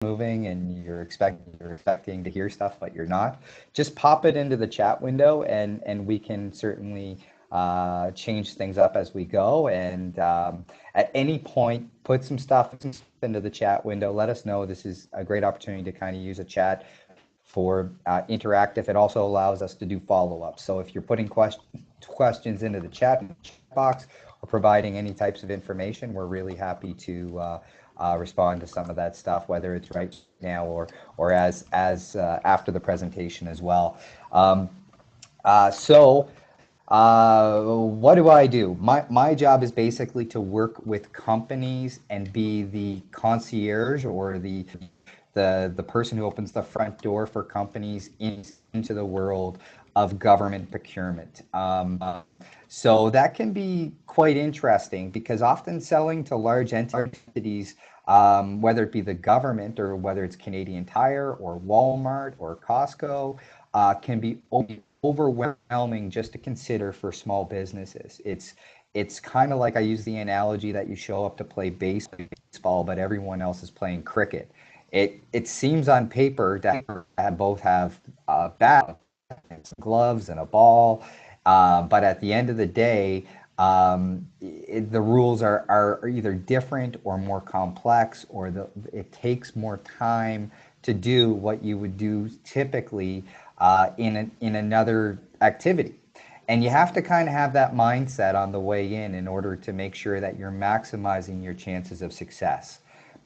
moving and you're expecting to hear stuff, but you're not, just pop it into the chat window and we can certainly change things up as we go. And at any point, put some stuff into the chat window. Let us know. This is a great opportunity to kind of use a chat for interactive. It also allows us to do follow-ups. So if you're putting questions into the chat box or providing any types of information, we're really happy to respond to some of that stuff, whether it's right now or as after the presentation as well. What do I do? My job is basically to work with companies and be the concierge or the person who opens the front door for companies into the world of government procurement. So that can be quite interesting because often selling to large entities, whether it be the government or whether it's Canadian Tire or Walmart or Costco, can be overwhelming just to consider for small businesses. It's kind of like, I use the analogy that you show up to play baseball, but everyone else is playing cricket. It seems on paper that both have bats, gloves, and a ball, but at the end of the day, the rules are either different or more complex, or it takes more time to do what you would do typically in another activity. And you have to kind of have that mindset on the way in order to make sure that you're maximizing your chances of success.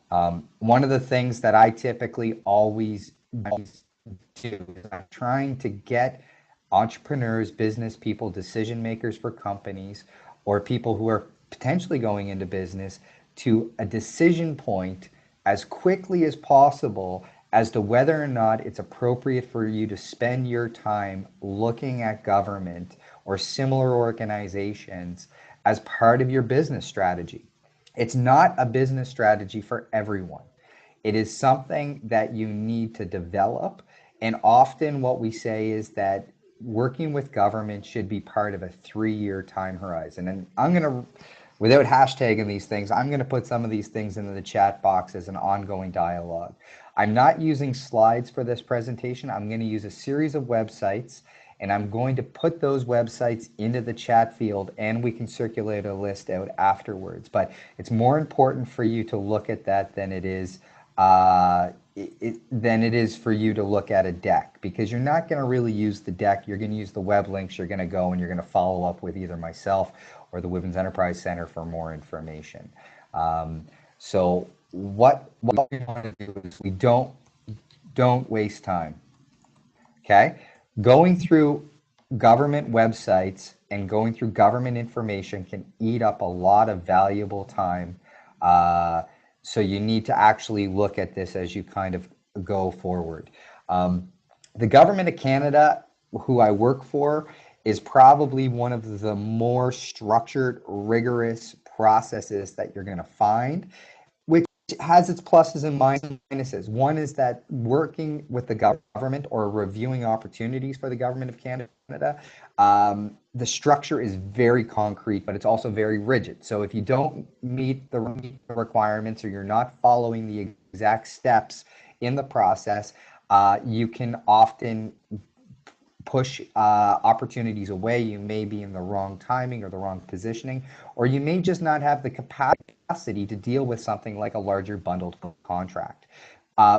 One of the things that I typically always do is I'm trying to get entrepreneurs, business people, decision makers for companies, or people who are potentially going into business to a decision point as quickly as possible as to whether or not it's appropriate for you to spend your time looking at government or similar organizations as part of your business strategy. It's not a business strategy for everyone. It is something that you need to develop. And often what we say is that working with government should be part of a 3-year time horizon. And I'm going to, without hashtagging these things, I'm going to put some of these things into the chat box as an ongoing dialogue. I'm not using slides for this presentation. I'm going to use a series of websites, and I'm going to put those websites into the chat field, and we can circulate a list out afterwards. But it's more important for you to look at that than it is for you to look at a deck, because you're not going to really use the deck. You're going to use the web links. You're going to go and you're going to follow up with either myself or the Women's Enterprise Center for more information. So what we want to do is we don't waste time. Okay, going through government websites and going through government information can eat up a lot of valuable time. So you need to actually look at this as you kind of go forward. The Government of Canada, who I work for, is probably one of the more structured, rigorous processes that you're going to find, which has its pluses and minuses. One is that working with the government or reviewing opportunities for the Government of Canada, the structure is very concrete, but it's also very rigid. So if you don't meet the requirements or you're not following the exact steps in the process, you can often push opportunities away. You may be in the wrong timing or the wrong positioning, or you may just not have the capacity to deal with something like a larger bundled contract.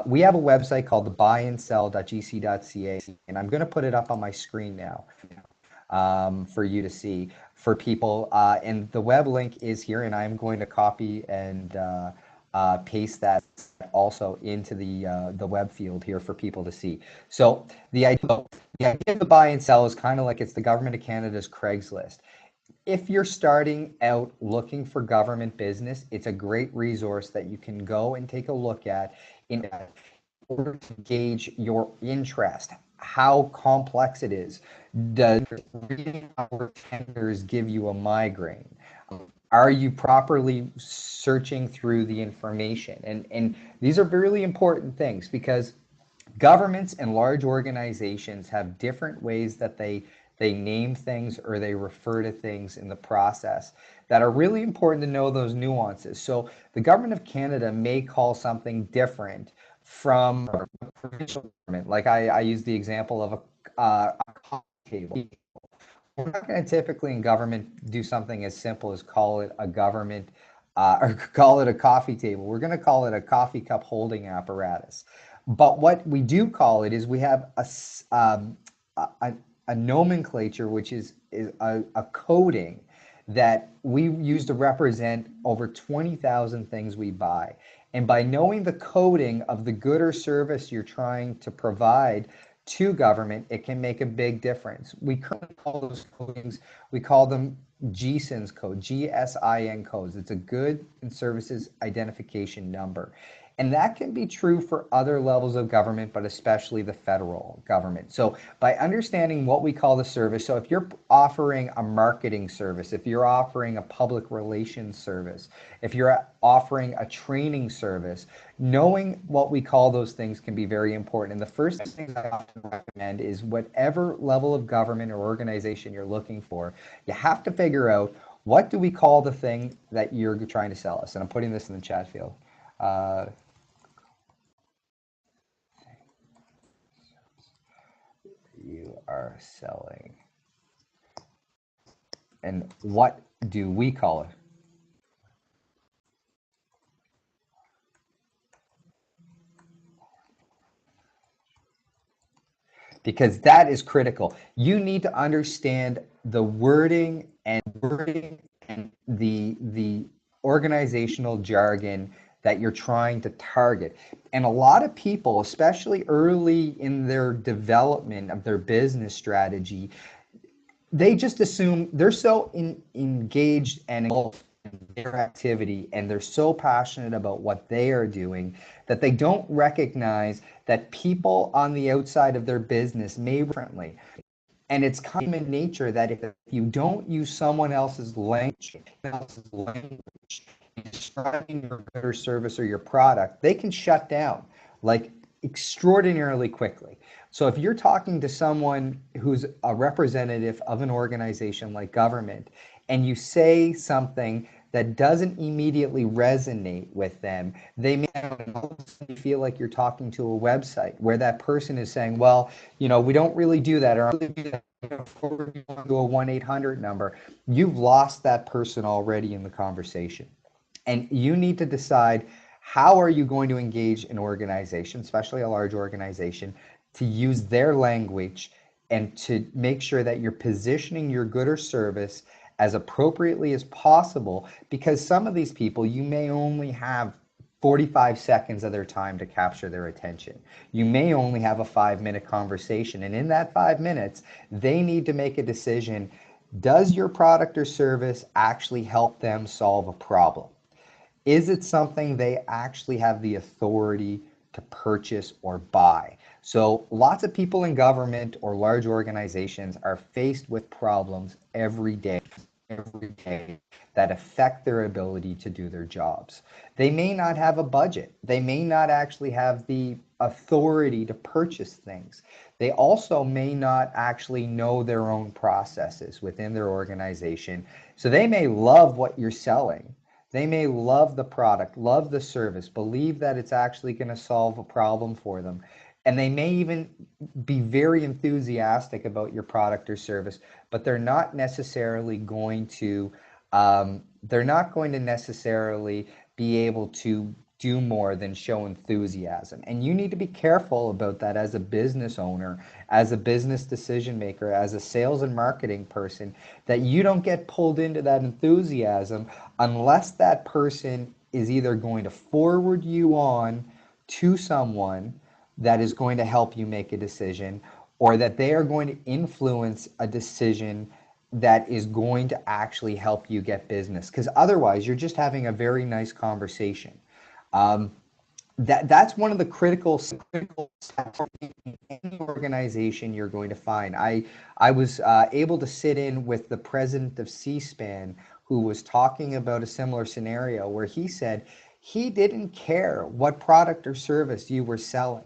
We have a website called the buyandSell.gc.ca, and I'm going to put it up on my screen now for you to see for people. And the web link is here, and I'm going to copy and paste that also into the web field here for people to see. So the idea of the buy and sell is kind of like it's the Government of Canada's Craigslist. If you're starting out looking for government business, it's a great resource that you can go and take a look at in order to gauge your interest, how complex it is. Does reading our tenders give you a migraine? Are you properly searching through the information? And these are really important things, because governments and large organizations have different ways that they name things or they refer to things in the process that are really important to know those nuances. So the Government of Canada may call something different from provincial government. Like I use the example of a coffee table. We're not going to typically in government do something as simple as call it a government or call it a coffee table. We're going to call it a coffee cup holding apparatus. But what we do call it is we have a nomenclature, which is a coding that we use to represent over 20,000 things we buy. And by knowing the coding of the good or service you're trying to provide to government, it can make a big difference. We currently call those codings, we call them GSIN's code, GSIN codes. It's a good and services identification number. And that can be true for other levels of government, but especially the federal government. So by understanding what we call the service, so if you're offering a marketing service, if you're offering a public relations service, if you're offering a training service, knowing what we call those things can be very important. And the first thing I often recommend is whatever level of government or organization you're looking for, you have to figure out what do we call the thing that you're trying to sell us. And I'm putting this in the chat field. You are selling. And what do we call it? Because that is critical. You need to understand the wording and the organizational jargon that you're trying to target. And a lot of people, especially early in their development of their business strategy, they just assume they're so engaged and involved in their activity and they're so passionate about what they are doing that they don't recognize that people on the outside of their business may differently. And it's common nature that if you don't use someone else's language describing your good or service or your product, they can shut down like extraordinarily quickly. So if you're talking to someone who's a representative of an organization like government and you say something that doesn't immediately resonate with them, they may feel like you're talking to a website where that person is saying, well, you know, we don't really do that, or to a 1-800 number. You've lost that person already in the conversation. And you need to decide how are you going to engage an organization, especially a large organization, to use their language and to make sure that you're positioning your good or service as appropriately as possible, because some of these people, you may only have 45 seconds of their time to capture their attention. You may only have a 5-minute conversation, and in that 5 minutes, they need to make a decision. Does your product or service actually help them solve a problem? Is it something they actually have the authority to purchase or buy? So lots of people in government or large organizations are faced with problems every day that affect their ability to do their jobs. They may not have a budget. They may not actually have the authority to purchase things. They also may not actually know their own processes within their organization. So they may love what you're selling. They may love the product, love the service, believe that it's actually going to solve a problem for them. And they may even be very enthusiastic about your product or service, but they're not necessarily going to necessarily be able to do more than show enthusiasm. And you need to be careful about that as a business owner, as a business decision maker, as a sales and marketing person, that you don't get pulled into that enthusiasm unless that person is either going to forward you on to someone that is going to help you make a decision, or that they are going to influence a decision that is going to actually help you get business. Because otherwise, you're just having a very nice conversation. That's one of the critical steps in any organization you're going to find. I was able to sit in with the president of C-SPAN, who was talking about a similar scenario where he said he didn't care what product or service you were selling.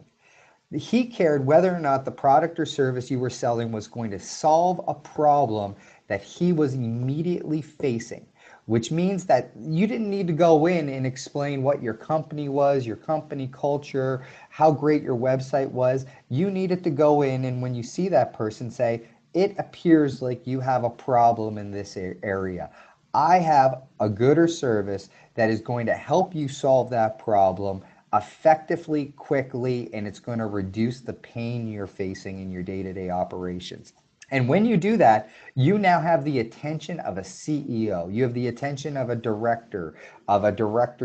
He cared whether or not the product or service you were selling was going to solve a problem that he was immediately facing. which means that you didn't need to go in and explain what your company was, your company culture, how great your website was. You needed to go in, and when you see that person, say, it appears like you have a problem in this area. I have a good or service that is going to help you solve that problem effectively, quickly, and it's going to reduce the pain you're facing in your day-to-day operations. And when you do that, you now have the attention of a CEO. You have the attention of a director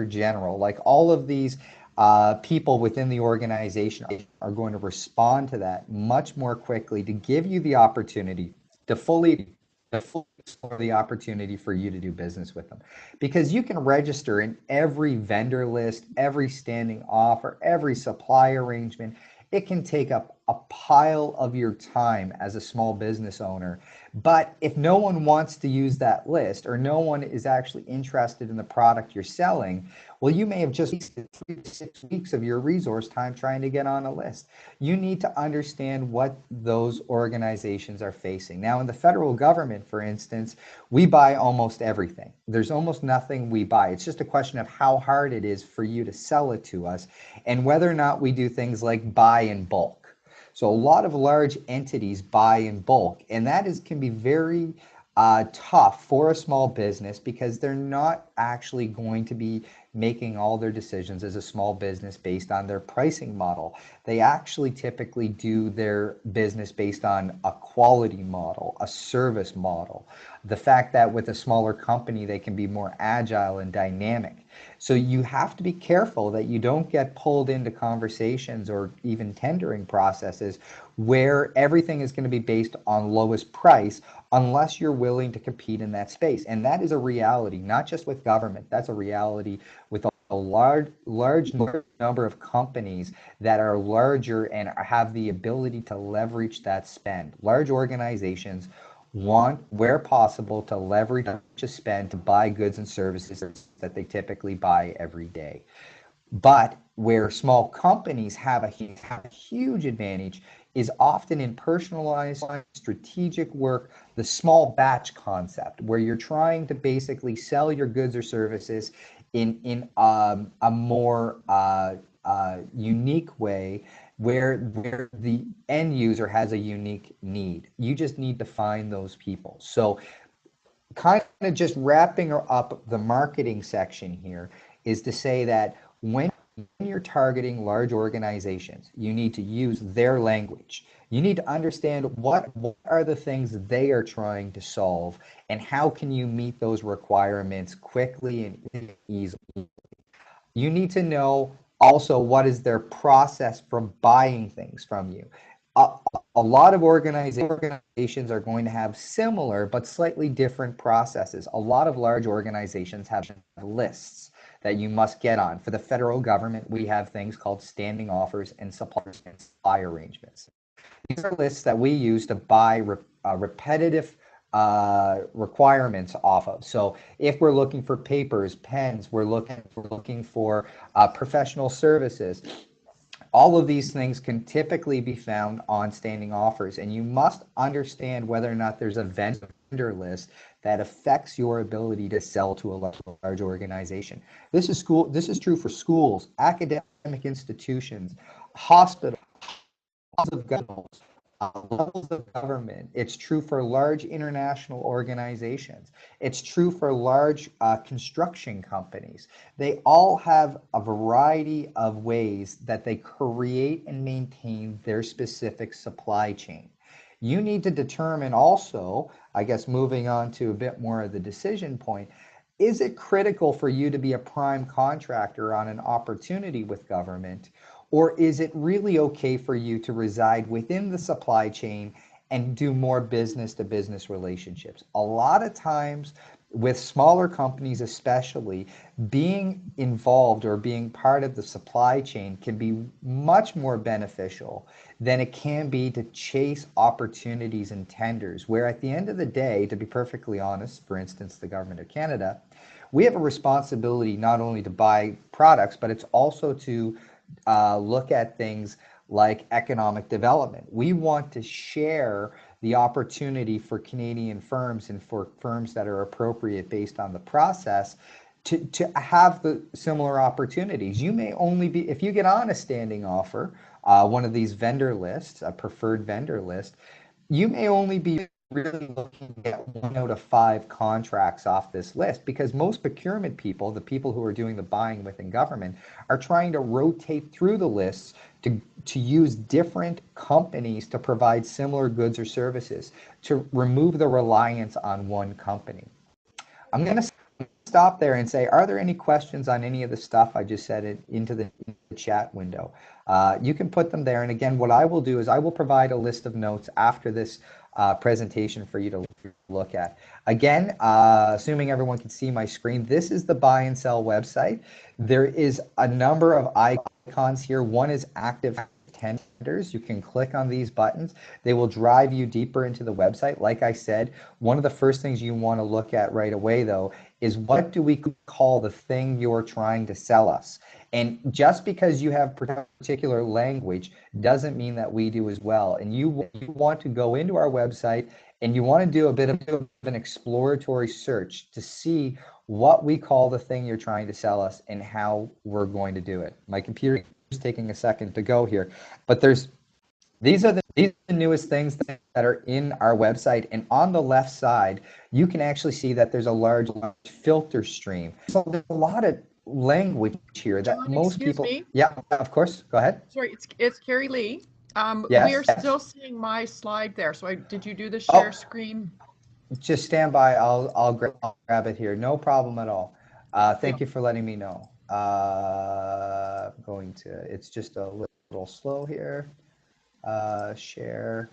general. Like all of these people within the organization are going to respond to that much more quickly to give you the opportunity to fully explore the opportunity for you to do business with them. Because you can register in every vendor list, every standing offer, every supply arrangement. It can take up a pile of your time as a small business owner. But if no one wants to use that list, or no one is actually interested in the product you're selling, well, you may have just wasted 3 to 6 weeks of your resource time trying to get on a list. You need to understand what those organizations are facing. Now, in the federal government, for instance, we buy almost everything. There's almost nothing we buy. It's just a question of how hard it is for you to sell it to us, and whether or not we do things like buy in bulk. So a lot of large entities buy in bulk, and that can be very tough for a small business, because they're not actually going to be making all their decisions as a small business based on their pricing model. They actually typically do their business based on a quality model, a service model. The fact that with a smaller company, they can be more agile and dynamic. So you have to be careful that you don't get pulled into conversations or even tendering processes where everything is going to be based on lowest price, unless you're willing to compete in that space. And that is a reality, not just with government. That's a reality with a large number of companies that are larger and have the ability to leverage that spend. Large organizations want, where possible, to leverage a spend to buy goods and services that they typically buy every day. But where small companies have a huge advantage is often in personalized strategic work, the small batch concept, where you're trying to basically sell your goods or services in a more unique way, where the end user has a unique need. You just need to find those people. So kind of just wrapping up the marketing section here is to say that when you're targeting large organizations, you need to use their language. You need to understand what are the things they are trying to solve, and how can you meet those requirements quickly and easily. You need to know also what is their process from buying things from you. A lot of organizations are going to have similar but slightly different processes. A lot of large organizations have lists that you must get on. For the federal government, we have things called standing offers and supply arrangements. These are lists that we use to buy repetitive requirements off of. So if we're looking for papers, pens, we're looking for professional services. All of these things can typically be found on standing offers, and you must understand whether or not there's a vendor list that affects your ability to sell to a large organization. This is true for schools, academic institutions, hospitals, levels of government. It's true for large international organizations. It's true for large construction companies. They all have a variety of ways that they create and maintain their specific supply chain. You need to determine also, I guess moving on to a bit more of the decision point, is it critical for you to be a prime contractor on an opportunity with government? Or is it really okay for you to reside within the supply chain and do more business-to-business relationships? A lot of times, with smaller companies especially, being involved or being part of the supply chain can be much more beneficial than it can be to chase opportunities and tenders, where at the end of the day, to be perfectly honest, for instance, the Government of Canada, we have a responsibility not only to buy products, but it's also to look at things like economic development. We want to share the opportunity for Canadian firms and for firms that are appropriate based on the process to have the similar opportunities. You may only be, if you get on a standing offer, one of these vendor lists, a preferred vendor list, you may only be really looking to get 1 out of 5 contracts off this list, because most procurement people, the people who are doing the buying within government, are trying to rotate through the lists to use different companies to provide similar goods or services, to remove the reliance on one company. I'm going to stop there and say, are there any questions on any of the stuff I just said into the chat window? You can put them there. And again, what I will do is I will provide a list of notes after this presentation for you to look at. Again, assuming everyone can see my screen, this is the buy and sell website. There is a number of icons here. One is active tenders. You can click on these buttons. They will drive you deeper into the website. Like I said, one of the first things you want to look at right away, though, is what do we call the thing you're trying to sell us? And just because you have particular language doesn't mean that we do as well. And you want to go into our website and you want to do a bit of an exploratory search to see what we call the thing you're trying to sell us and how we're going to do it. My computer is taking a second to go here, but these are the newest things that are in our website. And on the left side, you can actually see that there's a large filter stream. So there's a lot of language here that John, most people. Me? Yeah, of course. Go ahead. Sorry, it's Kerrilee. Yes, we are yes. still seeing my slide there. So did you do the share screen? Just stand by. I'll grab it here. No problem at all. Thank you for letting me know. Going to. It's just a little slow here. Share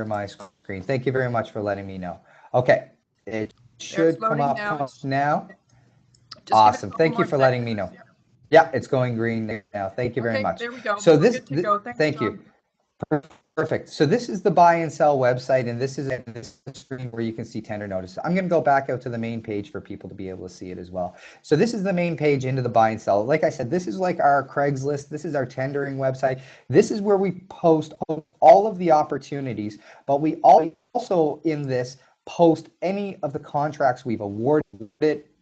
my screen. Thank you very much for letting me know. Okay, it should come up now. Awesome. Thank you for letting me know. Yeah, it's going green now. Thank you very much. There we go. So We're good to go. Thank you. Perfect. So this is the buy and sell website, and this is the screen where you can see tender notice. I'm going to go back out to the main page for people to be able to see it as well. So this is the main page into the buy and sell. Like I said, this is like our Craigslist. This is our tendering website. This is where we post all of the opportunities, but we also in this post any of the contracts we've awarded,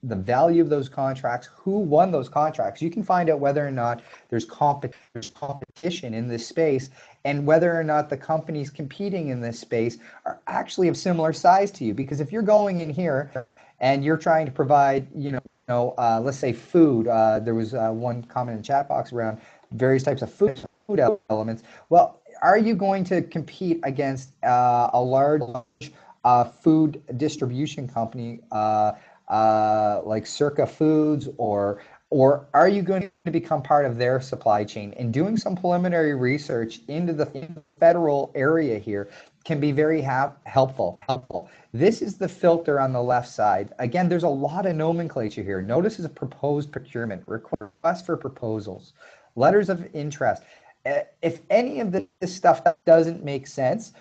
the value of those contracts, who won those contracts. You can find out whether or not there's competition in this space, and whether or not the companies competing in this space are actually of similar size to you. Because if you're going in here and you're trying to provide, let's say food, there was one comment in the chat box around various types of food elements. Well, are you going to compete against a large food distribution company like Circa Foods, or are you going to become part of their supply chain? And doing some preliminary research into the federal area here can be very helpful. This is the filter on the left side. Again, there's a lot of nomenclature here. Notice is a proposed procurement, request for proposals, letters of interest. If any of this stuff doesn't make sense,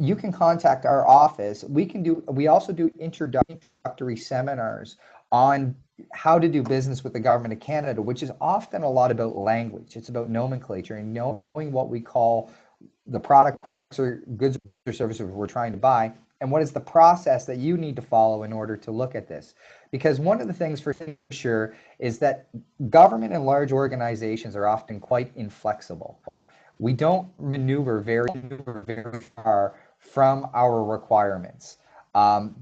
you can contact our office. We also do introductory seminars on how to do business with the government of Canada, which is often a lot about language. It's about nomenclature and knowing what we call the products or goods or services we're trying to buy, and what is the process that you need to follow in order to look at this. Because one of the things for sure is that government and large organizations are often quite inflexible. We don't maneuver very far from our requirements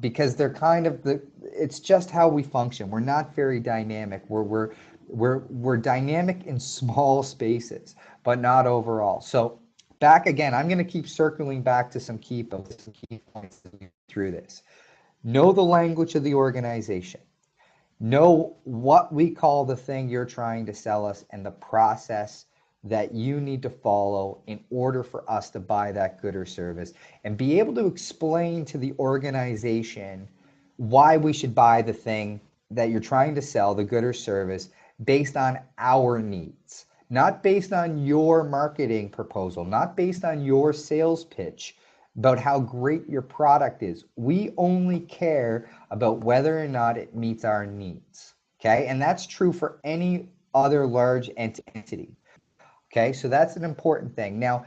because they're kind of it's just how we function. We're not very dynamic. We're dynamic in small spaces, but not overall. So back again, I'm going to keep circling back to some key points through this. Know the language of the organization. Know what we call the thing you're trying to sell us and the process that you need to follow in order for us to buy that good or service, and be able to explain to the organization why we should buy the thing that you're trying to sell, the good or service, based on our needs, not based on your marketing proposal, not based on your sales pitch about how great your product is. We only care about whether or not it meets our needs. Okay, and that's true for any other large entity. Okay, so that's an important thing. Now,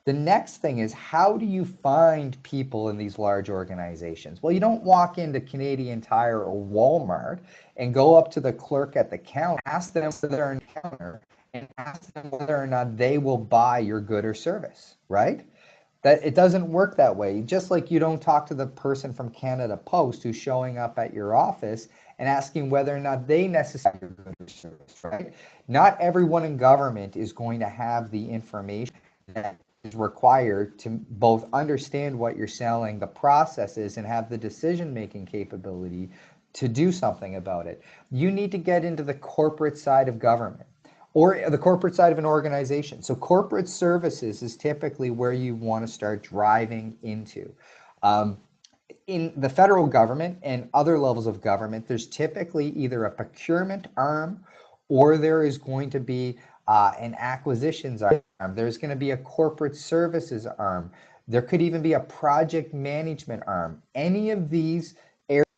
the next thing is, how do you find people in these large organizations? Well, you don't walk into Canadian Tire or Walmart and go up to the clerk at the counter, ask them for their counter, and ask them whether or not they will buy your good or service, right? That it doesn't work that way. Just like you don't talk to the person from Canada Post who's showing up at your office and asking whether or not they necessarily have your good or service, right? Not everyone in government is going to have the information that is required to both understand what you're selling, the processes, and have the decision-making capability to do something about it. You need to get into the corporate side of government or the corporate side of an organization. So corporate services is typically where you want to start driving into. In the federal government and other levels of government, there's typically either a procurement arm or there is going to be an acquisitions arm. There's going to be a corporate services arm. There could even be a project management arm. Any of these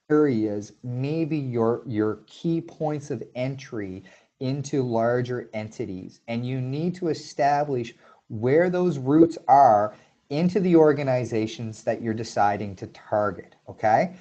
areas may be your key points of entry into larger entities, and you need to establish where those routes are into the organizations that you're deciding to target, okay?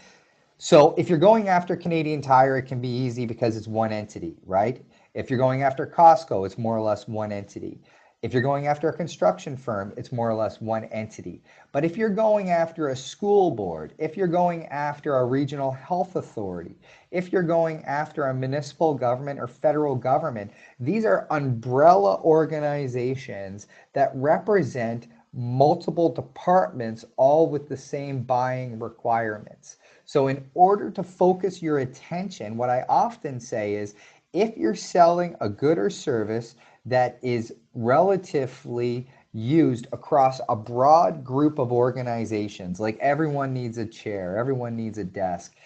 So if you're going after Canadian Tire, it can be easy because it's one entity, right? If you're going after Costco, it's more or less one entity. If you're going after a construction firm, it's more or less one entity. But if you're going after a school board, if you're going after a regional health authority, if you're going after a municipal government or federal government, these are umbrella organizations that represent multiple departments, all with the same buying requirements. So in order to focus your attention, what I often say is, if you're selling a good or service that is relatively used across a broad group of organizations, like everyone needs a chair, everyone needs a desk,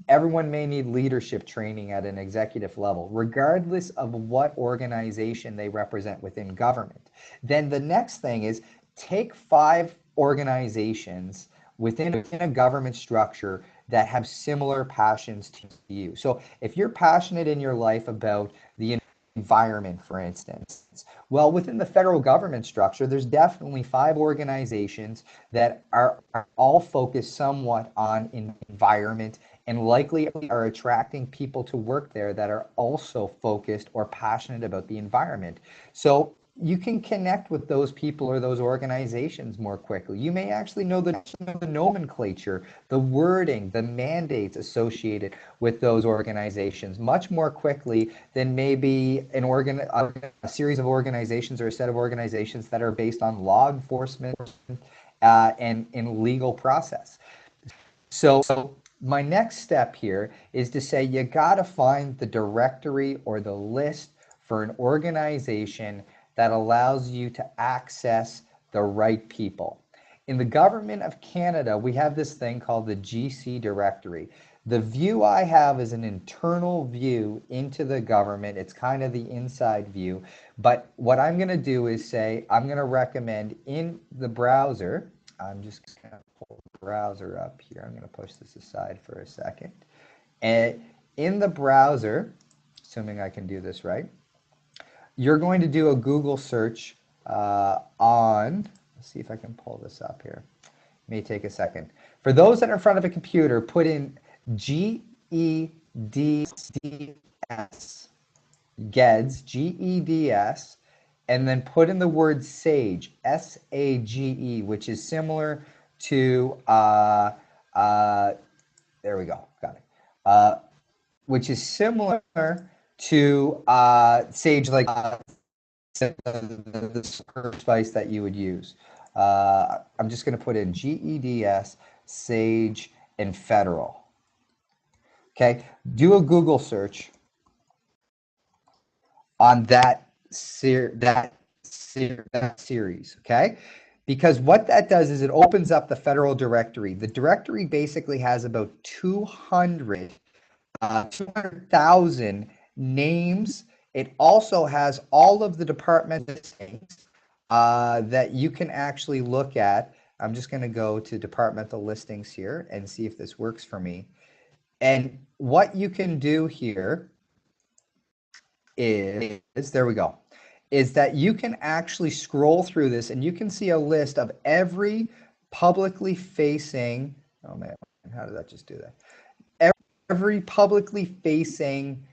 everyone may need leadership training at an executive level, regardless of what organization they represent within government, then the next thing is take 5 organizations within a government structure that have similar passions to you. So if you're passionate in your life about the environment, for instance, well, within the federal government structure, there's definitely 5 organizations that are all focused somewhat on environment and likely are attracting people to work there that are also focused or passionate about the environment. So you can connect with those people or those organizations more quickly. You may actually know the nomenclature, the wording, the mandates associated with those organizations much more quickly than maybe a series of organizations or a set of organizations that are based on law enforcement and in legal process. So my next step here is to say you got to find the directory or the list for an organization that allows you to access the right people. In the Government of Canada, we have this thing called the GC directory. The view I have is an internal view into the government. It's kind of the inside view. But what I'm going to do is say, I'm going to recommend in the browser, I'm just going to pull the browser up here. I'm going to push this aside for a second. And in the browser, assuming I can do this right, you're going to do a Google search on, let's see if I can pull this up here. It may take a second. For those that are in front of a computer, put in GEDS, GEDS, G-E-D-S, and then put in the word SAGE, S-A-G-E, which is similar to, there we go, got it, which is similar to sage, like the spice that you would use. I'm just going to put in GEDS, sage, and federal. Okay, do a Google search on that series. Okay, because what that does is it opens up the federal directory. The directory basically has about 200,000 names. It also has all of the department listings that you can actually look at. I'm just going to go to departmental listings here and see if this works for me. And what you can do here is, there we go, is that you can actually scroll through this and you can see a list of every publicly facing, oh man, how did that just do that? Every publicly facing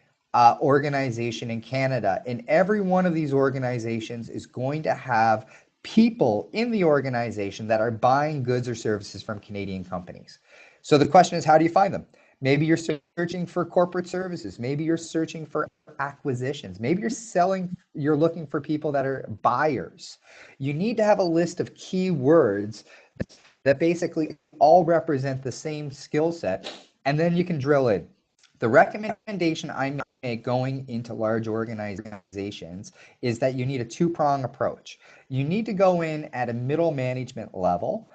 organization in Canada. And every one of these organizations is going to have people in the organization that are buying goods or services from Canadian companies. So the question is, how do you find them? Maybe you're searching for corporate services. Maybe you're searching for acquisitions. Maybe you're looking for people that are buyers. You need to have a list of keywords that basically all represent the same skill set, and then you can drill in. The recommendation I make going into large organizations is that you need a two-prong approach. You need to go in at a middle management level,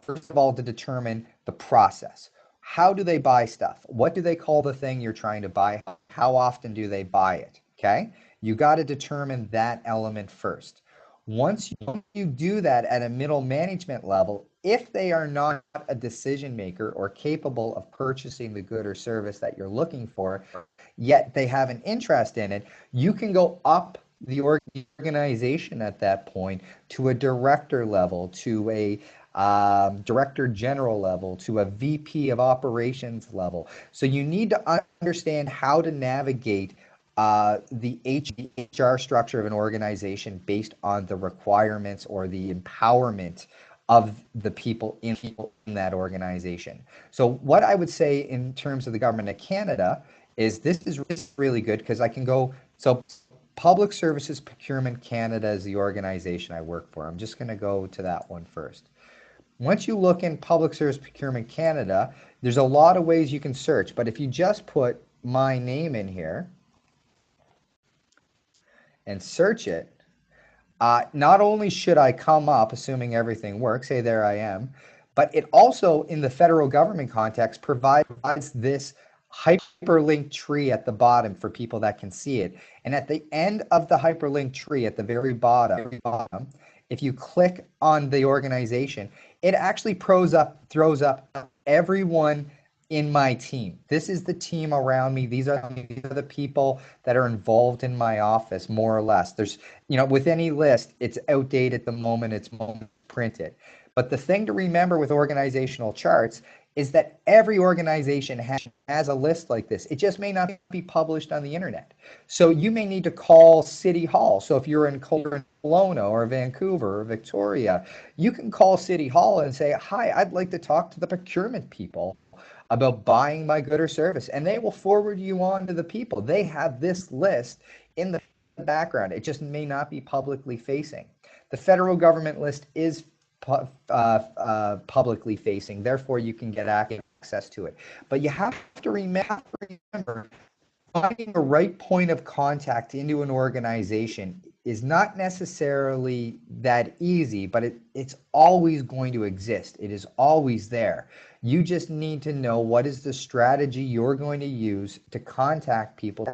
first of all, to determine the process. How do they buy stuff? What do they call the thing you're trying to buy? How often do they buy it? Okay? You got to determine that element first. Once you do that at a middle management level, if they are not a decision maker or capable of purchasing the good or service that you're looking for, yet they have an interest in it, you can go up the organization at that point to a director level, to a director general level, to a VP of operations level. So you need to understand how to navigate the HR structure of an organization based on the requirements or the empowerment of the people in that organization. So what I would say in terms of the government of Canada is this is really good because I can go, so Public Services Procurement Canada is the organization I work for. I'm just going to go to that one first. Once you look in Public Service Procurement Canada, there's a lot of ways you can search, but if you just put my name in here and search it, not only should I come up, assuming everything works, hey, there I am, but it also, in the federal government context, provides this hyperlink tree at the bottom for people that can see it. And at the end of the hyperlink tree, at the very bottom, if you click on the organization, it actually throws up everyone in my team. This is the team around me. These are the people that are involved in my office, more or less. There's, with any list, it's outdated the moment it's printed. But the thing to remember with organizational charts is that every organization has a list like this. It just may not be published on the internet. So you may need to call City Hall. So if you're in Kelowna or Vancouver or Victoria, you can call City Hall and say, hi, I'd like to talk to the procurement people about buying my good or service, and they will forward you on to the people. They have this list in the background. It just may not be publicly facing. The federal government list is publicly facing, therefore you can get access to it. But you have to remember, finding the right point of contact into an organization is not necessarily that easy, but it's always going to exist. It is always there. You just need to know what is the strategy you're going to use to contact people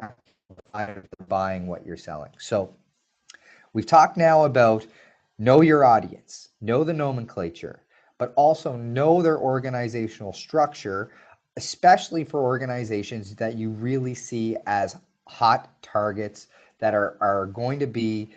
buying what you're selling. So we've talked now about know your audience, know the nomenclature, but also know their organizational structure, especially for organizations that you really see as hot targets that are going to be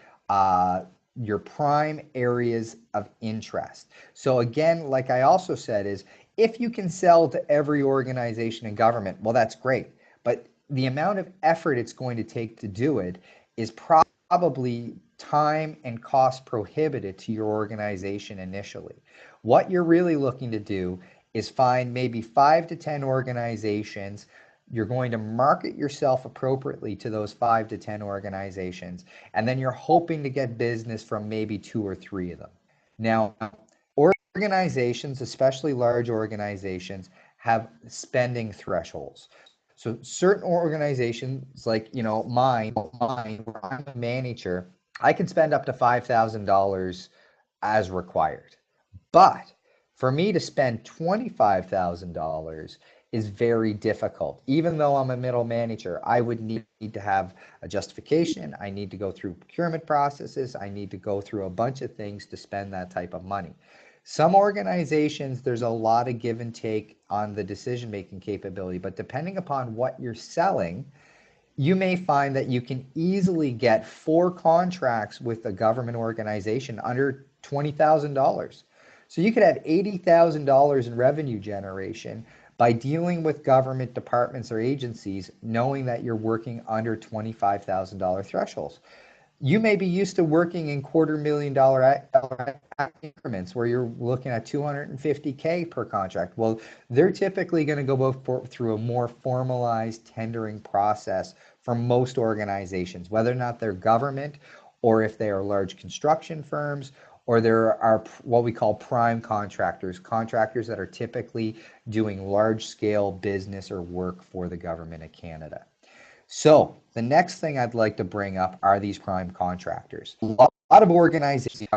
your prime areas of interest. So again, like I also said, is if you can sell to every organization in government, well, that's great. But the amount of effort it's going to take to do it is probably time and cost prohibitive to your organization initially. What you're really looking to do is find maybe 5 to 10 organizations. You're going to market yourself appropriately to those 5 to 10 organizations, and then you're hoping to get business from maybe 2 or 3 of them. Now, organizations, especially large organizations, have spending thresholds. So certain organizations like, mine, where I'm a manager, I can spend up to $5,000 as required. But for me to spend $25,000 is very difficult. Even though I'm a middle manager, I would need to have a justification. I need to go through procurement processes. I need to go through a bunch of things to spend that type of money. Some organizations, there's a lot of give and take on the decision-making capability, but depending upon what you're selling, you may find that you can easily get 4 contracts with a government organization under $20,000. So you could have $80,000 in revenue generation by dealing with government departments or agencies, knowing that you're working under $25,000 thresholds. You may be used to working in $250,000 increments where you're looking at 250K per contract. Well, they're typically going to go through a more formalized tendering process for most organizations, whether or not they're government or if they are large construction firms, or there are what we call prime contractors, contractors that are typically doing large scale business or work for the government of Canada. So the next thing I'd like to bring up are these prime contractors. A lot of organizations,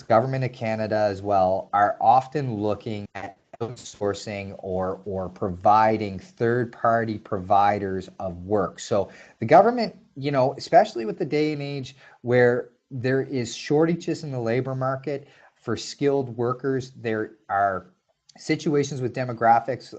government of Canada as well, are often looking at outsourcing or providing third-party providers of work. So the government, you know, especially with the day and age where there is shortages in the labor market for skilled workers, there are situations with demographics.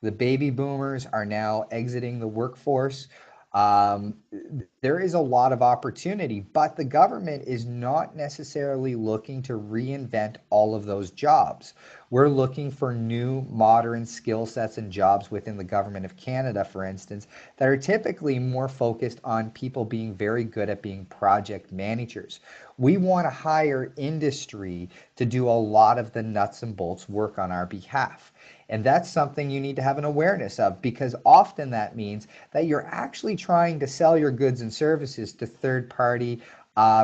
The baby boomers are now exiting the workforce. There is a lot of opportunity, but the government is not necessarily looking to reinvent all of those jobs. We're looking for new modern skill sets and jobs within the government of Canada, for instance, that are typically more focused on people being very good at being project managers. We want to hire industry to do a lot of the nuts and bolts work on our behalf. And that's something you need to have an awareness of, because often that means that you're actually trying to sell your goods and services to third-party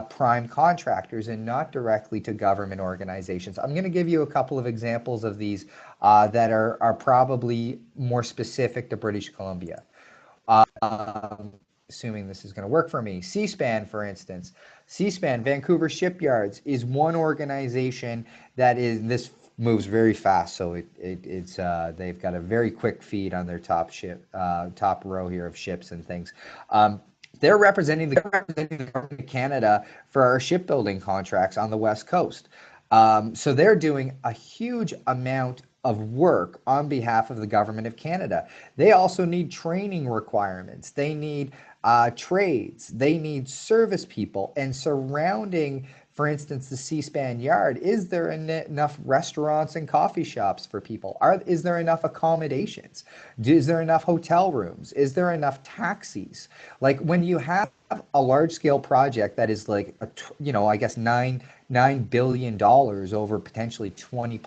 prime contractors and not directly to government organizations. I'm going to give you a couple of examples of these that are probably more specific to British Columbia. Assuming this is going to work for me. C-SPAN, for instance. C-SPAN, Vancouver Shipyards, is one organization that is, this moves very fast, so it's they've got a very quick feed on their top row here of ships and things. They're representing the government of Canada for our shipbuilding contracts on the West Coast. So they're doing a huge amount of work on behalf of the government of Canada. They also need training requirements. They need trades. They need service people. And surrounding, for instance, the C-SPAN yard, is there enough restaurants and coffee shops for people? Is there enough accommodations? Is there enough hotel rooms? Is there enough taxis? Like when you have a large scale project that is like, I guess $9 billion over potentially 20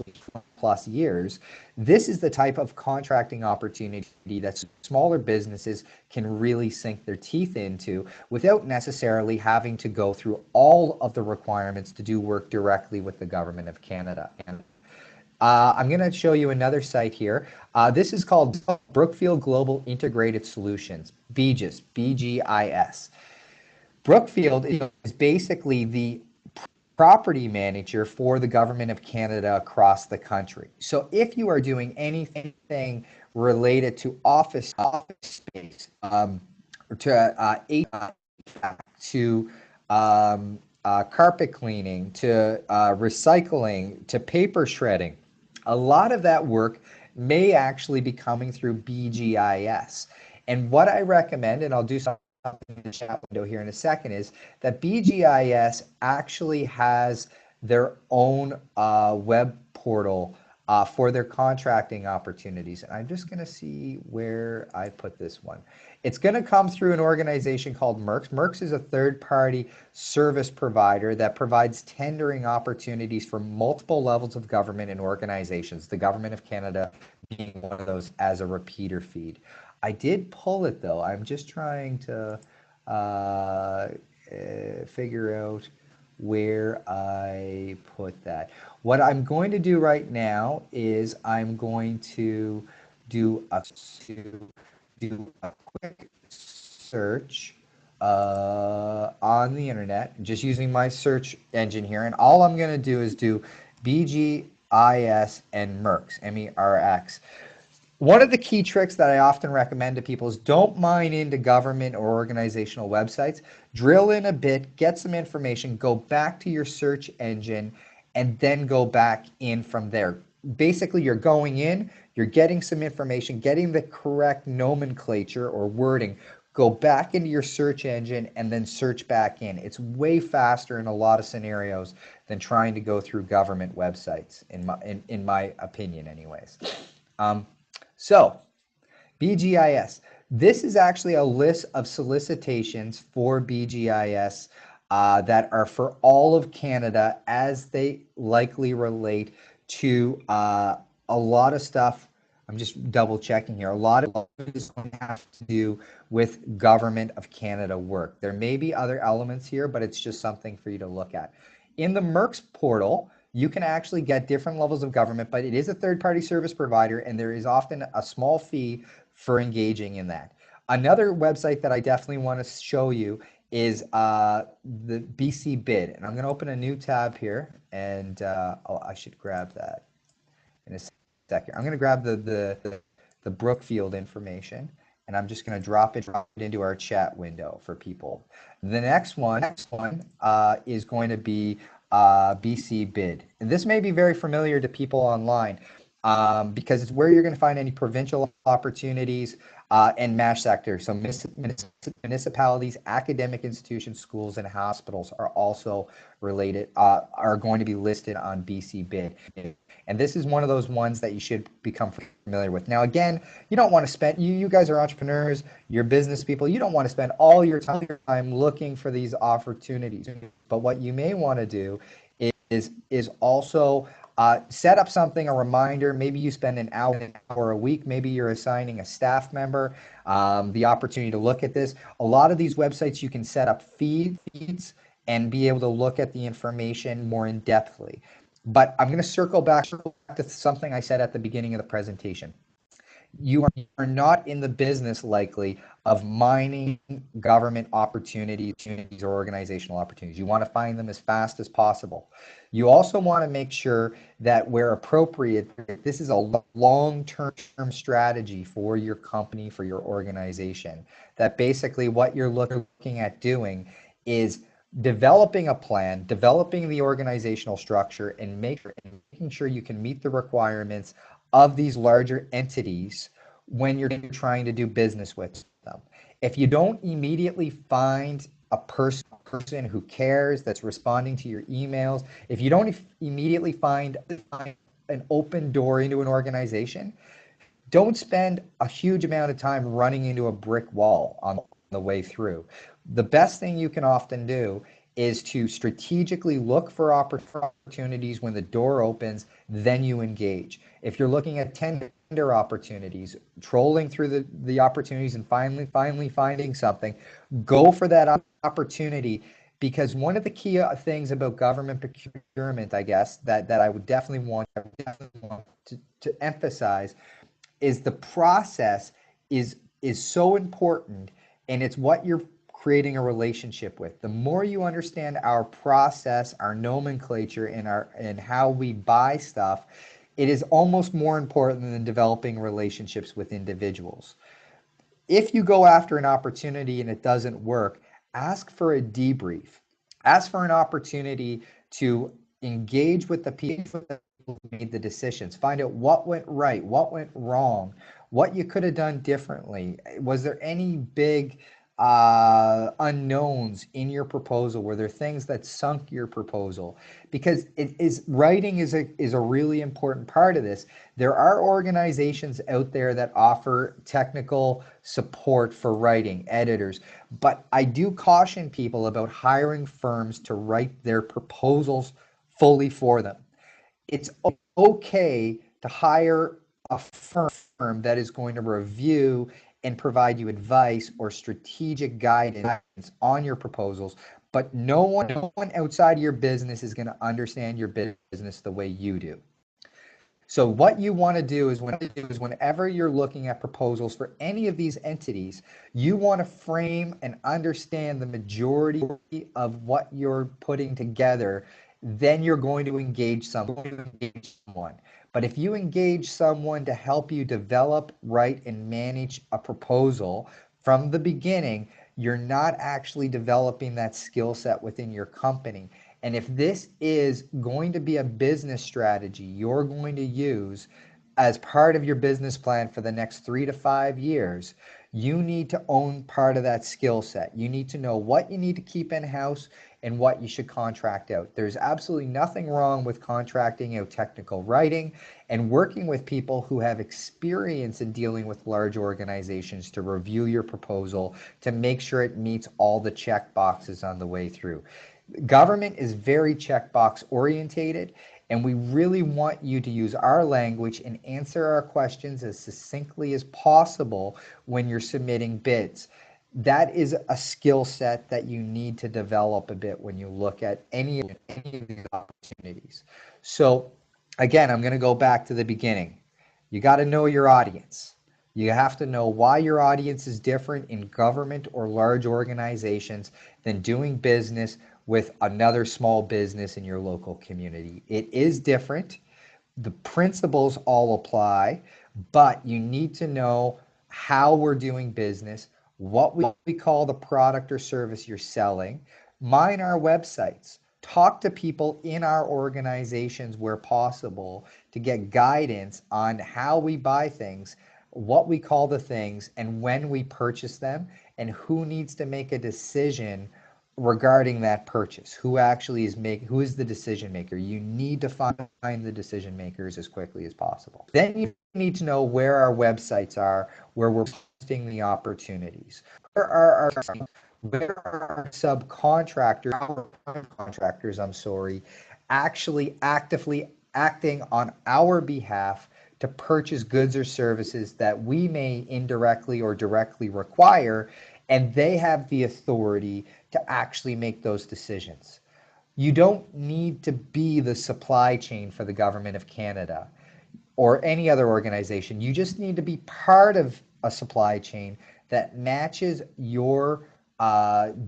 plus years, this is the type of contracting opportunity that smaller businesses can really sink their teeth into without necessarily having to go through all of the requirements to do work directly with the government of Canada. And I'm going to show you another site here. This is called Brookfield Global Integrated Solutions, BGIS, BGIS. Brookfield is basically the property manager for the government of Canada across the country. So if you are doing anything related to office space, to carpet cleaning, to recycling, to paper shredding, a lot of that work may actually be coming through BGIS. And what I recommend, and I'll do something in the chat window here in a second, is that BGIS actually has their own web portal for their contracting opportunities. And I'm just going to see where I put this one. It's going to come through an organization called MERX. MERX is a third-party service provider that provides tendering opportunities for multiple levels of government and organizations, the government of Canada being one of those as a repeater feed. I did pull it though. I'm just trying to figure out where I put that. What I'm going to do right now is I'm going to do a quick search on the internet, just using my search engine here. And all I'm going to do is do BGIS and MERX, MERX. One of the key tricks that I often recommend to people is don't mine into government or organizational websites. Drill in a bit, get some information, go back to your search engine, and then go back in from there. Basically, you're going in, you're getting some information, getting the correct nomenclature or wording, go back into your search engine and then search back in. It's way faster in a lot of scenarios than trying to go through government websites, in my opinion anyways. So BGIS. This is actually a list of solicitations for BGIS that are for all of Canada, as they likely relate to a lot of stuff. I'm just double checking here. A lot of it is going to have to do with Government of Canada work. There may be other elements here, but it's just something for you to look at. In the MERX portal, you can actually get different levels of government, but it is a third-party service provider, and there is often a small fee for engaging in that. Another website that I definitely want to show you is the BC Bid. And I'm going to open a new tab here, and I should grab that in a second. I'm going to grab the Brookfield information, and I'm just going to drop it into our chat window for people. The next one is going to be BC Bid. And this may be very familiar to people online because it's where you're going to find any provincial opportunities and MASH sector. So municipalities, academic institutions, schools, and hospitals are also related, are going to be listed on BC Bid. And this is one of those ones that you should become familiar with. Now, again, you don't want to spend, you guys are entrepreneurs, you're business people, you don't want to spend all your time looking for these opportunities. But what you may want to do is also set up something, a reminder. Maybe you spend an hour a week. Maybe you're assigning a staff member the opportunity to look at this. A lot of these websites, you can set up feeds and be able to look at the information more in depthly. But I'm going to circle back to something I said at the beginning of the presentation. You are not in the business likely of mining government opportunities or organizational opportunities. You want to find them as fast as possible. You also want to make sure that where appropriate, this is a long-term strategy for your company, for your organization, that basically what you're looking at doing is developing a plan, developing the organizational structure, and making sure you can meet the requirements of these larger entities when you're trying to do business with them. If you don't immediately find a person who cares, that's responding to your emails, if you don't immediately find an open door into an organization, don't spend a huge amount of time running into a brick wall on the way through. The best thing you can often do is to strategically look for opportunities when the door opens, then you engage. If you're looking at tender opportunities, trolling through the opportunities and finally finding something, go for that opportunity, because one of the key things about government procurement, I guess, that I would definitely want to emphasize is the process is so important, and it's what you're creating a relationship with. The more you understand our process, our nomenclature, and how we buy stuff, it is almost more important than developing relationships with individuals. If you go after an opportunity and it doesn't work, ask for a debrief. Ask for an opportunity to engage with the people who made the decisions. Find out what went right, what went wrong, what you could have done differently. Was there any big unknowns in your proposal? Were there things that sunk your proposal? Because writing is a really important part of this. There are organizations out there that offer technical support for writing, editors, but I do caution people about hiring firms to write their proposals fully for them. It's okay to hire a firm that is going to review and provide you advice or strategic guidance on your proposals, but no one outside your business is going to understand your business the way you do. So what you want to do is whenever you're looking at proposals for any of these entities, you want to frame and understand the majority of what you're putting together. Then you're going to engage someone. But if you engage someone to help you develop, write, and manage a proposal from the beginning, you're not actually developing that skill set within your company. And if this is going to be a business strategy you're going to use, as part of your business plan for the next 3 to 5 years, you need to own part of that skill set. You need to know what you need to keep in-house and what you should contract out. There's absolutely nothing wrong with contracting out technical writing and working with people who have experience in dealing with large organizations to review your proposal to make sure it meets all the check boxes on the way through. Government is very checkbox orientated, and we really want you to use our language and answer our questions as succinctly as possible when you're submitting bids. That is a skill set that you need to develop a bit when you look at any of these opportunities. So again, I'm going to go back to the beginning. You got to know your audience. You have to know why your audience is different in government or large organizations than doing business with another small business in your local community. It is different. The principles all apply, but you need to know how we're doing business, what we call the product or service you're selling, mine our websites, talk to people in our organizations where possible to get guidance on how we buy things, what we call the things, and when we purchase them, and who needs to make a decision regarding that purchase. Who actually is who is the decision maker? You need to find the decision makers as quickly as possible. Then you need to know where our websites are, where we're posting the opportunities. Where are our subcontractors, our contractors, actually actively acting on our behalf to purchase goods or services that we may indirectly or directly require, and they have the authority to actually make those decisions. You don't need to be the supply chain for the Government of Canada or any other organization. You just need to be part of a supply chain that matches your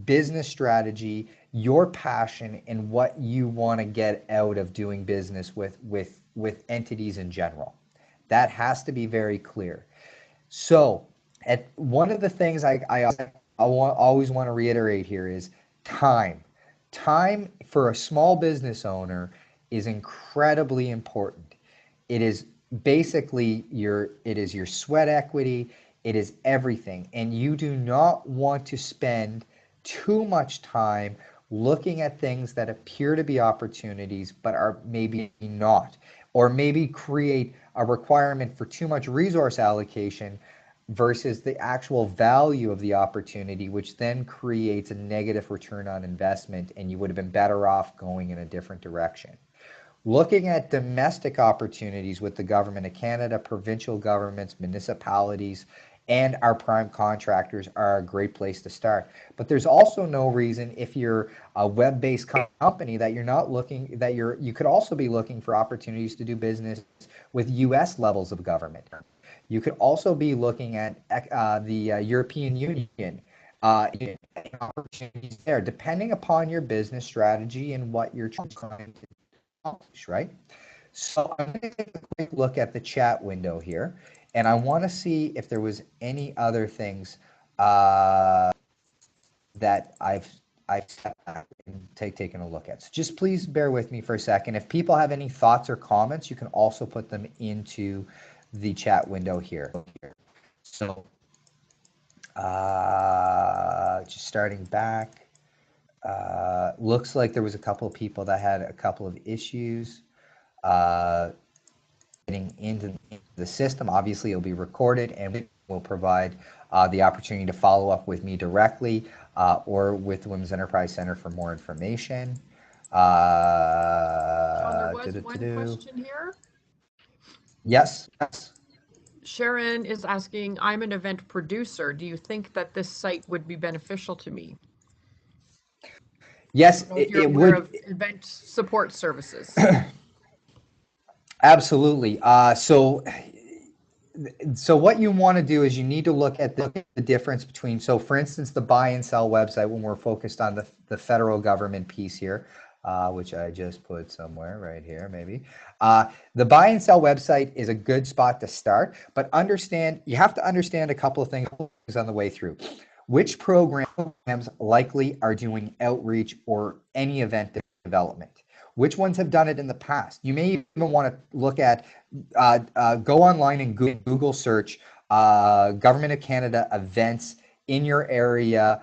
business strategy, your passion, and what you want to get out of doing business with entities in general. That has to be very clear. So, one of the things I always want to reiterate here is time. Time for a small business owner is incredibly important. It is basically your sweat equity. It is everything. And you do not want to spend too much time looking at things that appear to be opportunities but are maybe not, or maybe create a requirement for too much resource allocation versus the actual value of the opportunity, which then creates a negative return on investment, and you would have been better off going in a different direction. Looking at domestic opportunities with the Government of Canada, provincial governments, municipalities, and our prime contractors are a great place to start. But there's also no reason, if you're a web-based company, that you're not looking, that you could also be looking for opportunities to do business with US levels of government. You could also be looking at the European Union, opportunities there, depending upon your business strategy and what you're trying to accomplish, right? So I'm going to take a quick look at the chat window here, and I want to see if there was any other things that I've taken a look at. So just please bear with me for a second. If people have any thoughts or comments, you can also put them into the chat window here. So just starting back, looks like there was a couple of people that had a couple of issues getting into the system. Obviously, it'll be recorded, and we'll provide the opportunity to follow up with me directly or with the Women's Enterprise Center for more information. There was one question here. Yes. Sharon is asking, I'm an event producer. Do you think that this site would be beneficial to me? Yes, it would. Of event support services. Absolutely. So what you want to do is you need to look at the difference between, so for instance, the buy and sell website, when we're focused on the federal government piece here, which I just put somewhere right here, maybe. The buy and sell website is a good spot to start, but you have to understand a couple of things on the way through. Which programs likely are doing outreach or any event development? Which ones have done it in the past? You may even want to look at, go online and Google search Government of Canada events in your area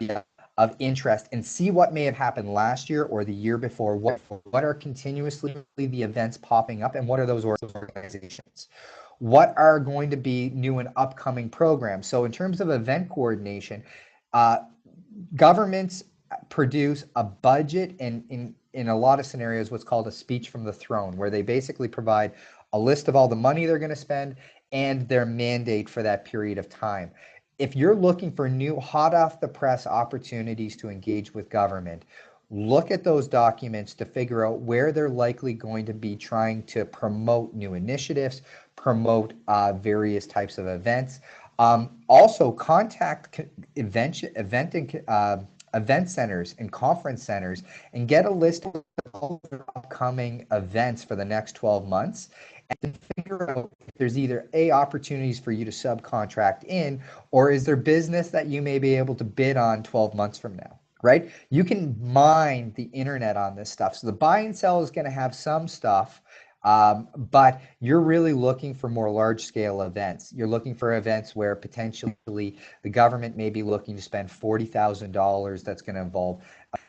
of interest and see what may have happened last year or the year before. What are continuously the events popping up, and what are those organizations? What are going to be new and upcoming programs? So in terms of event coordination, governments produce a budget and in a lot of scenarios what's called a speech from the throne, where they basically provide a list of all the money they're going to spend and their mandate for that period of time. If you're looking for new hot off the press opportunities to engage with government, look at those documents to figure out where they're likely going to be trying to promote new initiatives, promote various types of events. Also, contact event centers and conference centers and get a list of all their upcoming events for the next 12 months and figure out if there's either opportunities for you to subcontract in, or is there business that you may be able to bid on 12 months from now, right? You can mine the internet on this stuff. So the buy and sell is going to have some stuff, but you're really looking for more large scale events. You're looking for events where potentially the government may be looking to spend $40,000. That's going to involve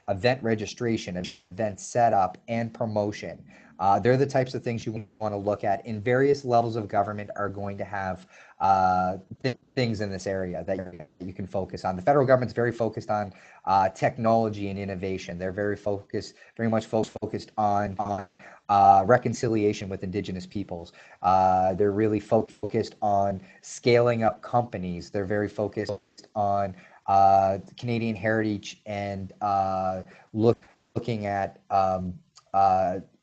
event registration, event setup, and promotion. They're the types of things you want to look at. In various levels of government are going to have things in this area that you can focus on. The federal government's very focused on technology and innovation. They're very much focused on reconciliation with Indigenous peoples. They're really focused on scaling up companies. They're very focused on Canadian heritage and looking at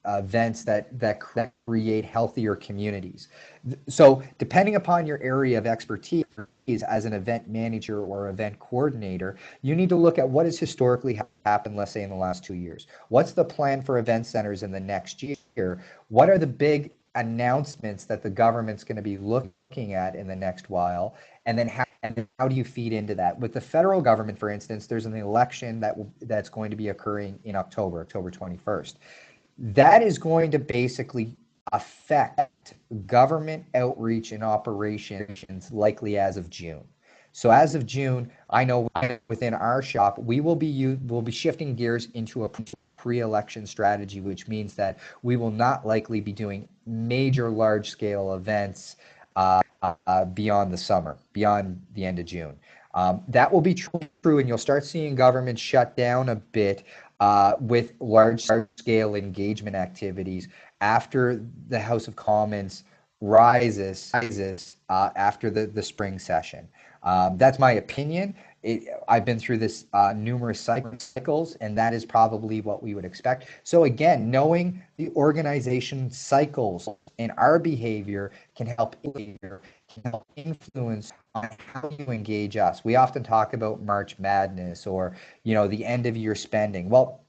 events that create healthier communities. So depending upon your area of expertise as an event manager or event coordinator, you need to look at what has historically happened, let's say in the last 2 years. What's the plan for event centers in the next year? What are the big announcements that the government's going to be looking at in the next while? And then how do you feed into that? With the federal government, for instance, there's an election that's going to be occurring in October 21st. That is going to basically affect government outreach and operations likely as of June. So as of June, I know within our shop, we'll be shifting gears into a pre-election strategy, which means that we will not likely be doing major large-scale events beyond the summer, beyond the end of June. That will be true, and you'll start seeing government shut down a bit with large-scale engagement activities after the House of Commons rises after the spring session. That's my opinion. I've been through this numerous cycles, and that is probably what we would expect. So again, knowing the organization cycles and our behavior can help influence on how you engage us. We often talk about March Madness or, the end of year spending. Well,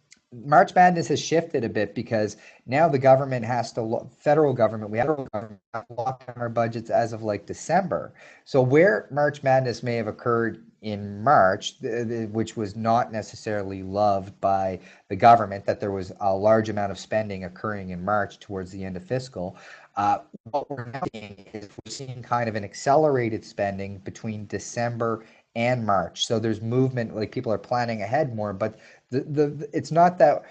March Madness has shifted a bit because now the government federal government, we have to lock down our budgets as of like December. So where March Madness may have occurred in March, which was not necessarily loved by the government, that there was a large amount of spending occurring in March towards the end of fiscal. What we're now seeing is we're seeing kind of an accelerated spending between December and March. So there's movement, like people are planning ahead more, but it's not that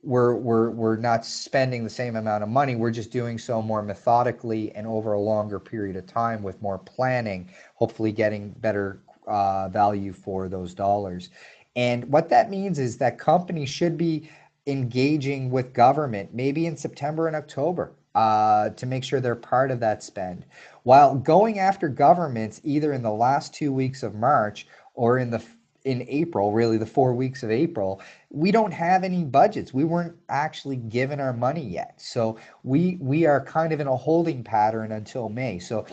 we're not spending the same amount of money. We're just doing so more methodically and over a longer period of time with more planning, hopefully getting better value for those dollars. And what that means is that companies should be engaging with government maybe in September and October to make sure they're part of that spend. While going after governments either in the last 2 weeks of March or in April, really the 4 weeks of April, we don't have any budgets. We weren't actually given our money yet. So we are kind of in a holding pattern until May. So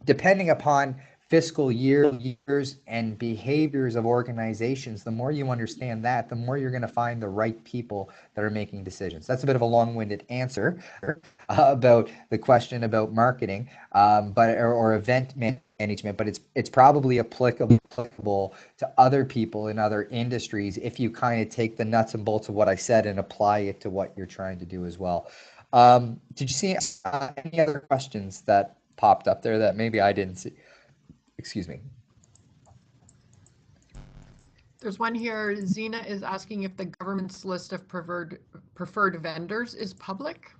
depending upon fiscal years and behaviors of organizations, the more you understand that, the more you're going to find the right people that are making decisions. That's a bit of a long-winded answer about the question about marketing, or event management, but it's probably applicable to other people in other industries if you kind of take the nuts and bolts of what I said and apply it to what you're trying to do as well. Did you see any other questions that popped up there that maybe I didn't see? Excuse me. There's one here. Zena is asking if the government's list of preferred vendors is public.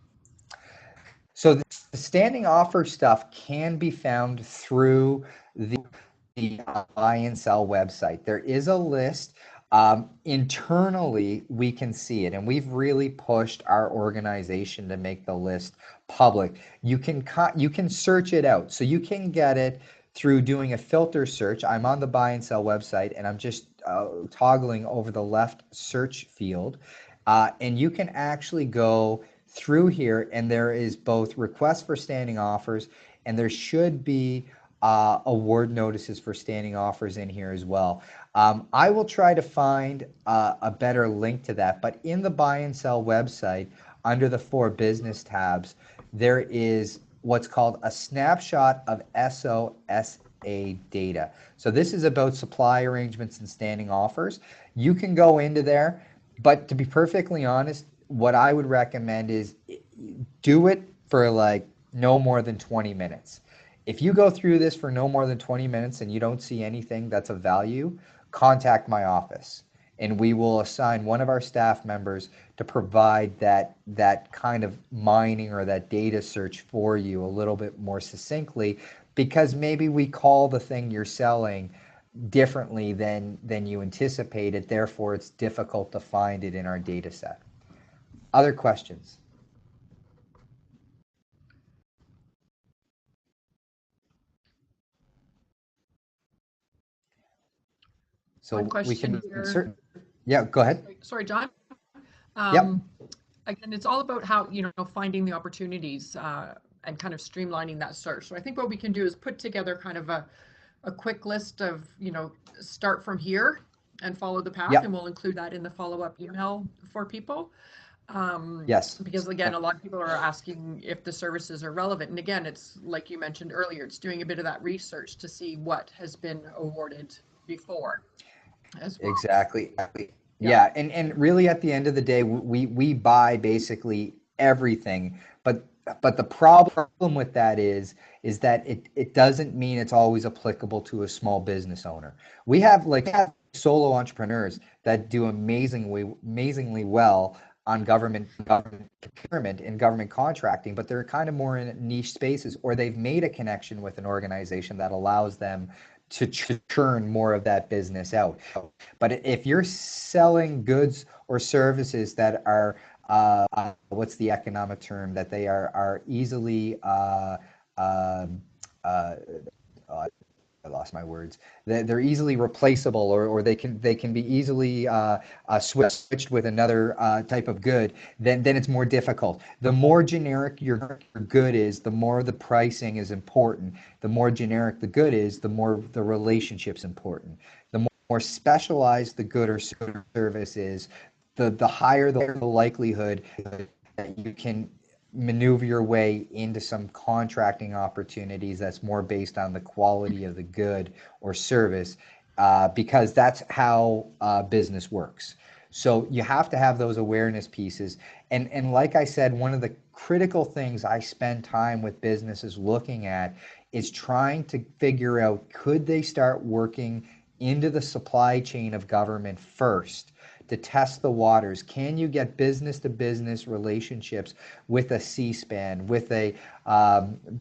So the standing offer stuff can be found through the buy and sell website. There is a list. Internally, we can see it, and we've really pushed our organization to make the list public. You can search it out, so you can get it through doing a filter search. I'm on the buy and sell website, and I'm just toggling over the left search field, and you can actually go through here, and there is both requests for standing offers, and there should be award notices for standing offers in here as well. I will try to find a better link to that, but in the buy and sell website, under the 4 business tabs, there is what's called a snapshot of SOSA data. So this is about supply arrangements and standing offers. You can go into there, but to be perfectly honest, what I would recommend is do it for like no more than 20 minutes. If you go through this for no more than 20 minutes and you don't see anything that's of value, contact my office, and we will assign one of our staff members to provide that kind of mining or that data search for you a little bit more succinctly, because maybe we call the thing you're selling differently than you anticipated, therefore it's difficult to find it in our data set. Other questions? So One question we can here. insert. Yeah, go ahead. Sorry, John. Yep. Again, it's all about how, finding the opportunities and kind of streamlining that search. So I think what we can do is put together kind of a quick list of, start from here and follow the path, Yep. and we'll include that in the follow-up email for people. Yes. Because again, a lot of people are asking if the services are relevant. And again, it's like you mentioned earlier, it's doing a bit of that research to see what has been awarded before as well. Exactly. Yeah. And really at the end of the day, we buy basically everything, but the problem with that is that it doesn't mean it's always applicable to a small business owner. We have solo entrepreneurs that do amazingly well on government procurement and government contracting, but they're kind of more in niche spaces, or they've made a connection with an organization that allows them to churn more of that business out. But if you're selling goods or services that are what's the economic term, that they are easily I lost my words. They're easily replaceable, or they can be easily switched with another type of good. Then it's more difficult. The more generic your good is, the more the pricing is important. The more generic the good is, the more the relationship's important. The more specialized the good or service is, the higher the likelihood that you can maneuver your way into some contracting opportunities that's more based on the quality of the good or service, because that's how business works. So you have to have those awareness pieces. And like I said, one of the critical things I spend time with businesses looking at is trying to figure out, could they start working into the supply chain of government first to test the waters? Can you get business to business relationships with a C-SPAN, with a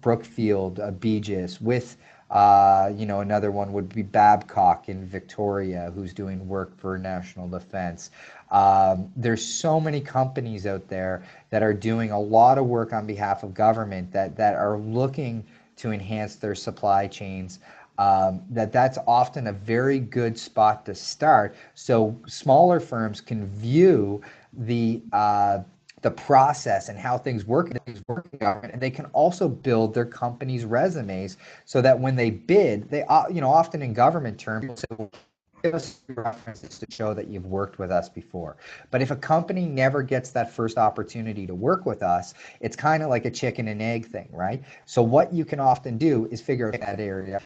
Brookfield, a Begis, with another one would be Babcock in Victoria, who's doing work for national defense. There's so many companies out there that are doing a lot of work on behalf of government that are looking to enhance their supply chains. That's often a very good spot to start, so smaller firms can view the the process and how things work in government, and they can also build their company's resumes so that when they bid, they often in government terms say, well, give us references to show that you've worked with us before. But if a company never gets that first opportunity to work with us, it's kind of like a chicken and egg thing, right? So what you can often do is figure out that area,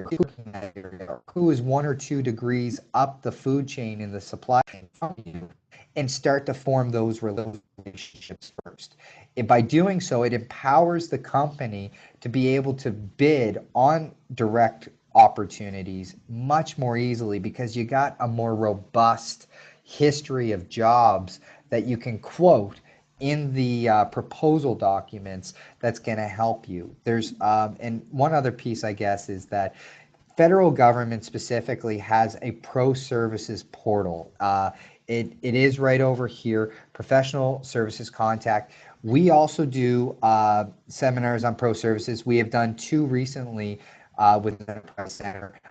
who is 1 or 2 degrees up the food chain in the supply chain from you, and start to form those relationships first. And by doing so, it empowers the company to be able to bid on direct opportunities much more easily because you got a more robust history of jobs that you can quote in the proposal documents that's going to help you. There's and one other piece, I guess, is that federal government specifically has a pro services portal. It is right over here, professional services contact. We also do seminars on pro services. We have done 2 recently with the Enterprise Center.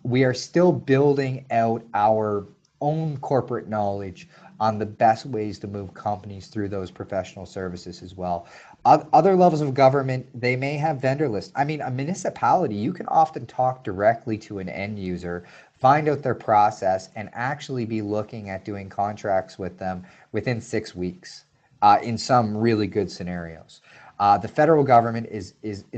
We are still building out our own corporate knowledge on the best ways to move companies through those professional services as well. Other levels of government, they may have vendor lists. I mean, a municipality, you can often talk directly to an end user, find out their process, and actually be looking at doing contracts with them within 6 weeks in some really good scenarios. The federal government is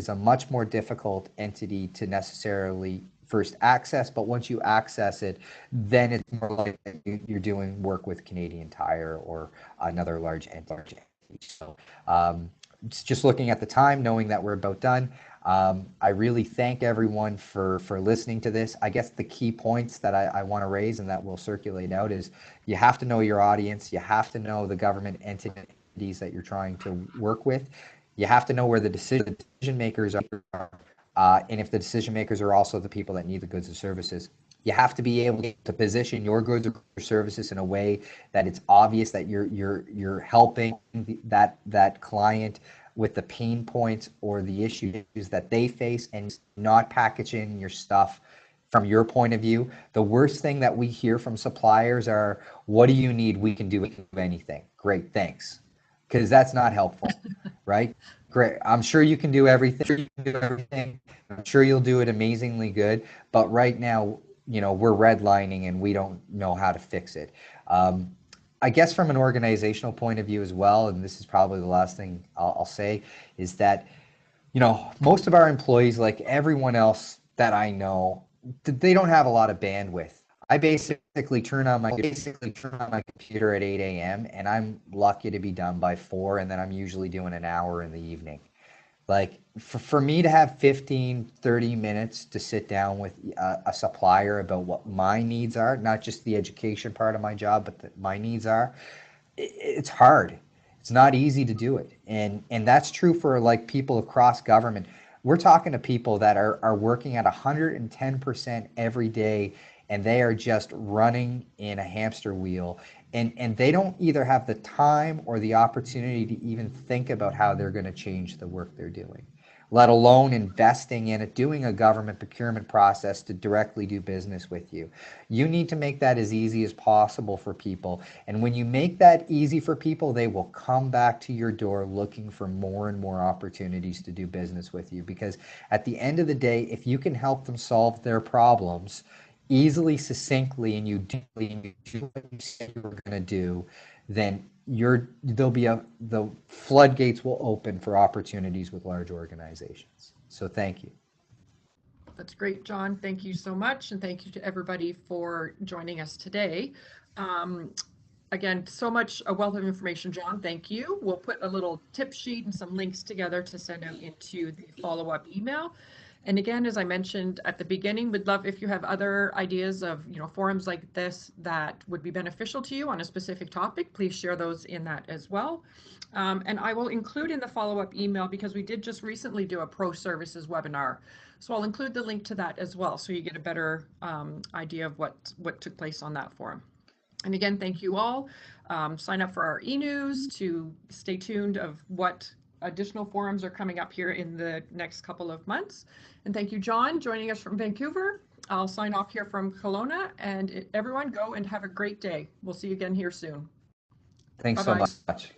a much more difficult entity to necessarily first access, but once you access it, then it's more like you're doing work with Canadian Tire or another large entity. So just looking at the time, knowing that we're about done, I really thank everyone for listening to this. I guess the key points that I want to raise and that will circulate out is you have to know your audience, you have to know the government entities that you're trying to work with, you have to know where the decision makers are, and if the decision makers are also the people that need the goods and services. You have to be able to position your goods or services in a way that it's obvious that you're helping that client with the pain points or the issues that they face, and not packaging your stuff from your point of view. The worst thing that we hear from suppliers are, what do you need? We can do anything. Great, thanks. Because that's not helpful, right? Great. I'm sure you can do everything. I'm sure you'll do it amazingly good. But right now, we're redlining and we don't know how to fix it. I guess from an organizational point of view as well, and this is probably the last thing I'll say, is that, most of our employees, like everyone else that I know, they don't have a lot of bandwidth. I basically turn on my computer at 8 a.m. and I'm lucky to be done by 4, and then I'm usually doing an hour in the evening. Like for me to have 15, 30 minutes to sit down with a supplier about what my needs are, not just the education part of my job, but my needs are, it's hard. It's not easy to do it. And that's true for like people across government. We're talking to people that are working at 110% every day, and they are just running in a hamster wheel, and they don't either have the time or the opportunity to even think about how they're going to change the work they're doing, let alone investing in it, doing a government procurement process to directly do business with you. You need to make that as easy as possible for people. And when you make that easy for people, they will come back to your door looking for more and more opportunities to do business with you. Because at the end of the day, if you can help them solve their problems easily, succinctly, and you do what you said you were going to do, then the floodgates will open for opportunities with large organizations. So thank you. That's great, John. Thank you so much. And thank you to everybody for joining us today. Again, so much, a wealth of information, John. Thank you. We'll put a little tip sheet and some links together to send out into the follow-up email. And again, as I mentioned at the beginning, we'd love if you have other ideas of forums like this that would be beneficial to you on a specific topic, please share those in that as well. And I will include in the follow-up email, because we did just recently do a pro services webinar. So I'll include the link to that as well, so you get a better idea of what took place on that forum. And again, thank you all. Sign up for our e-news to stay tuned of what additional forums are coming up here in the next couple of months. And thank you, John, joining us from Vancouver. I'll sign off here from Kelowna, and everyone go and have a great day. We'll see you again here soon. Thanks so much.